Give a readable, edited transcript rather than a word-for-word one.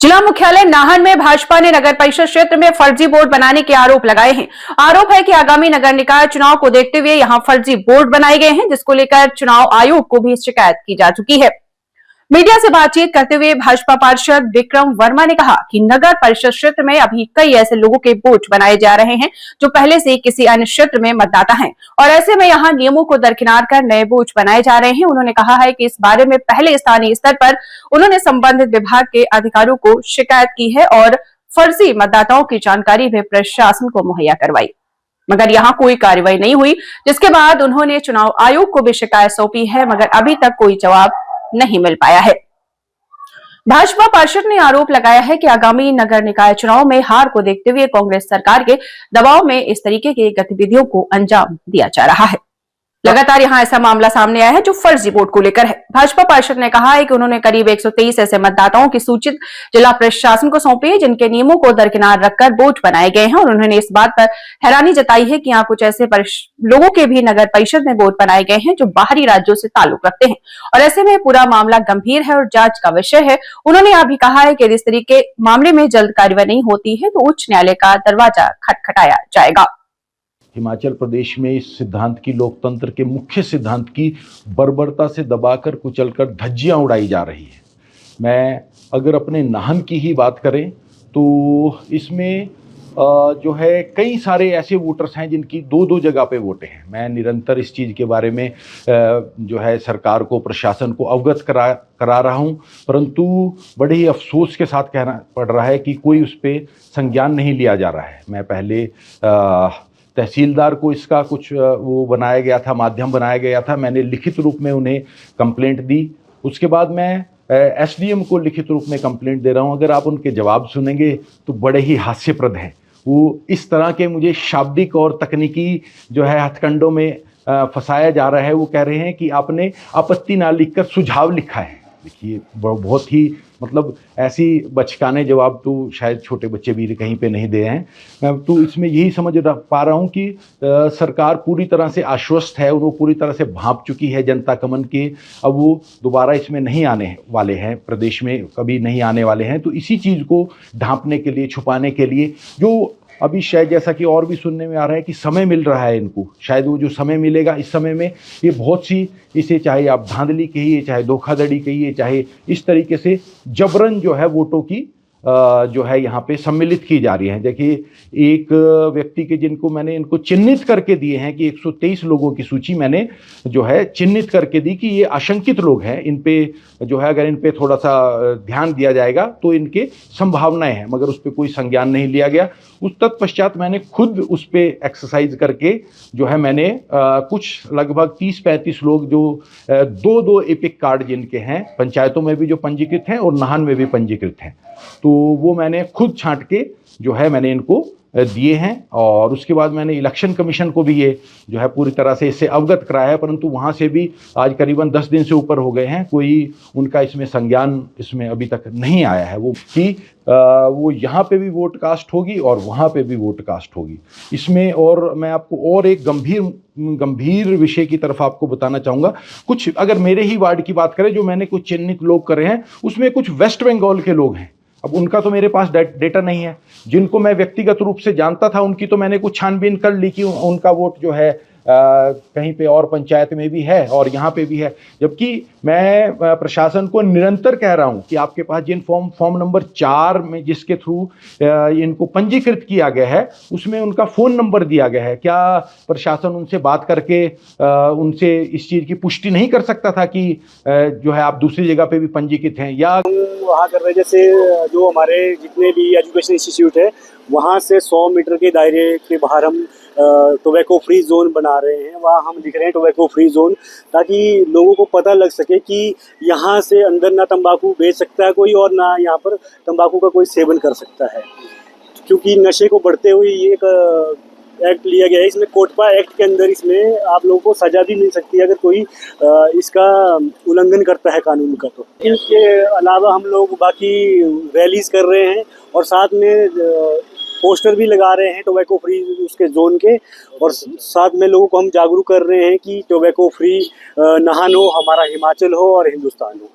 जिला मुख्यालय नाहन में भाजपा ने नगर परिषद क्षेत्र में फर्जी बोर्ड बनाने के आरोप लगाए हैं। आरोप है कि आगामी नगर निकाय चुनाव को देखते हुए यहां फर्जी बोर्ड बनाए गए हैं, जिसको लेकर चुनाव आयोग को भी शिकायत की जा चुकी है। मीडिया से बातचीत करते हुए भाजपा पार्षद विक्रम वर्मा ने कहा कि नगर परिषद क्षेत्र में अभी कई ऐसे लोगों के वोट बनाए जा रहे हैं जो पहले से किसी अन्य क्षेत्र में मतदाता हैं और ऐसे में यहां नियमों को दरकिनार कर नए वोट बनाए जा रहे हैं। उन्होंने कहा है कि इस बारे में पहले स्थानीय स्तर पर उन्होंने संबंधित विभाग के अधिकारियों को शिकायत की है और फर्जी मतदाताओं की जानकारी भी प्रशासन को मुहैया करवाई, मगर यहां कोई कार्रवाई नहीं हुई, जिसके बाद उन्होंने चुनाव आयोग को भी शिकायत सौंपी है, मगर अभी तक कोई जवाब नहीं मिल पाया है। भाजपा पार्षद ने आरोप लगाया है कि आगामी नगर निकाय चुनाव में हार को देखते हुए कांग्रेस सरकार के दबाव में इस तरीके की गतिविधियों को अंजाम दिया जा रहा है। लगातार यहां ऐसा मामला सामने आया है जो फर्जी वोट को लेकर है। भाजपा पार्षद ने कहा है कि उन्होंने करीब 123 ऐसे मतदाताओं की सूची जिला प्रशासन को सौंपी है जिनके नियमों को दरकिनार रखकर वोट बनाए गए हैं और उन्होंने इस बात पर हैरानी जताई है कि यहाँ कुछ ऐसे लोगों के भी नगर परिषद में वोट बनाए गए हैं जो बाहरी राज्यों से ताल्लुक रखते हैं और ऐसे में पूरा मामला गंभीर है और जांच का विषय है। उन्होंने यह भी कहा है कि यदि इस तरीके मामले में जल्द कार्रवाई नहीं होती है तो उच्च न्यायालय का दरवाजा खटखटाया जाएगा। हिमाचल प्रदेश में इस सिद्धांत की, लोकतंत्र के मुख्य सिद्धांत की बर्बरता से दबाकर कुचलकर धज्जियां उड़ाई जा रही है। मैं अगर अपने नाहन की ही बात करें तो इसमें जो है कई सारे ऐसे वोटर्स हैं जिनकी दो दो जगह पे वोटें हैं। मैं निरंतर इस चीज़ के बारे में जो है सरकार को, प्रशासन को अवगत करा रहा हूं, परंतु बड़े ही अफसोस के साथ कहना पड़ रहा है कि कोई उस पर संज्ञान नहीं लिया जा रहा है। मैं पहले तहसीलदार को इसका कुछ वो बनाया गया था, माध्यम बनाया गया था, मैंने लिखित रूप में उन्हें कंप्लेंट दी। उसके बाद मैं एसडीएम को लिखित रूप में कंप्लेंट दे रहा हूं। अगर आप उनके जवाब सुनेंगे तो बड़े ही हास्यप्रद हैं। वो इस तरह के मुझे शाब्दिक और तकनीकी जो है हथकंडों में फंसाया जा रहा है। वो कह रहे हैं कि आपने आपत्ति ना लिखकर सुझाव लिखा है। देखिए, बहुत ही मतलब ऐसी बचकाने जवाब तो शायद छोटे बच्चे भी कहीं पे नहीं दे हैं। मैं तो इसमें यही समझ पा रहा हूँ कि सरकार पूरी तरह से आश्वस्त है, वो पूरी तरह से भांप चुकी है जनता कमन के। अब वो दोबारा इसमें नहीं आने वाले हैं, प्रदेश में कभी नहीं आने वाले हैं। तो इसी चीज़ को ढांपने के लिए, छुपाने के लिए जो अभी शायद जैसा कि और भी सुनने में आ रहा है कि समय मिल रहा है इनको, शायद वो जो समय मिलेगा इस समय में ये बहुत सी, इसे चाहे आप धांधली कहिए, चाहे धोखाधड़ी कहिए, चाहे इस तरीके से जबरन जो है वोटों की जो है यहाँ पे सम्मिलित की जा रही है। देखिए, एक व्यक्ति के जिनको मैंने इनको चिन्हित करके दिए हैं कि 123 लोगों की सूची मैंने जो है चिन्हित करके दी कि ये आशंकित लोग हैं, इन पे जो है अगर इन पे थोड़ा सा ध्यान दिया जाएगा तो इनके संभावनाएं हैं, मगर उस पर कोई संज्ञान नहीं लिया गया। उस तत्पश्चात मैंने खुद उस पर एक्सरसाइज करके जो है मैंने कुछ लगभग 30-35 लोग जो दो दो एपिक कार्ड जिनके हैं, पंचायतों में भी जो पंजीकृत हैं और नाहन में भी पंजीकृत हैं, तो वो मैंने खुद छांट के जो है मैंने इनको दिए हैं। और उसके बाद मैंने इलेक्शन कमीशन को भी ये जो है पूरी तरह से इससे अवगत कराया है, परंतु वहाँ से भी आज करीबन 10 दिन से ऊपर हो गए हैं, कोई उनका इसमें संज्ञान इसमें अभी तक नहीं आया है। वो कि वो यहाँ पे भी वोट कास्ट होगी और वहाँ पे भी वोट कास्ट होगी इसमें। और मैं आपको और एक गंभीर विषय की तरफ आपको बताना चाहूँगा। कुछ अगर मेरे ही वार्ड की बात करें, जो मैंने कुछ चिन्हित लोग करे हैं, उसमें कुछ वेस्ट बंगाल के लोग हैं। अब उनका तो मेरे पास डेटा नहीं है। जिनको मैं व्यक्तिगत रूप से जानता था उनकी तो मैंने कुछ छानबीन कर ली कि उनका वोट जो है कहीं पे और पंचायत में भी है और यहाँ पे भी है। जबकि मैं प्रशासन को निरंतर कह रहा हूँ कि आपके पास जिन फॉर्म नंबर 4 में जिसके थ्रू इनको पंजीकृत किया गया है उसमें उनका फ़ोन नंबर दिया गया है। क्या प्रशासन उनसे बात करके उनसे इस चीज़ की पुष्टि नहीं कर सकता था कि जो है आप दूसरी जगह पे भी पंजीकृत हैं? या वहाँ कर रहे, जैसे जो हमारे जितने भी एजुकेशन इंस्टीट्यूट है वहाँ से 100 मीटर के दायरे के बाहर हम टोबैको फ्री जोन बना रहे हैं। वहाँ हम लिख रहे हैं टोबैको फ्री जोन, ताकि लोगों को पता लग सके कि यहाँ से अंदर ना तंबाकू बेच सकता है कोई और ना यहाँ पर तंबाकू का कोई सेवन कर सकता है। क्योंकि नशे को बढ़ते हुए ये एक एक्ट लिया गया है। इसमें कोटपा एक्ट के अंदर इसमें आप लोगों को सजा भी मिल सकती है अगर कोई इसका उल्लंघन करता है कानून का। तो इसके अलावा हम लोग बाकी रैलीज कर रहे हैं और साथ में पोस्टर भी लगा रहे हैं टोबैको फ्री उसके जोन के, और साथ में लोगों को हम जागरूक कर रहे हैं कि टोबैको फ्री नाहन हो, हमारा हिमाचल हो और हिंदुस्तान हो।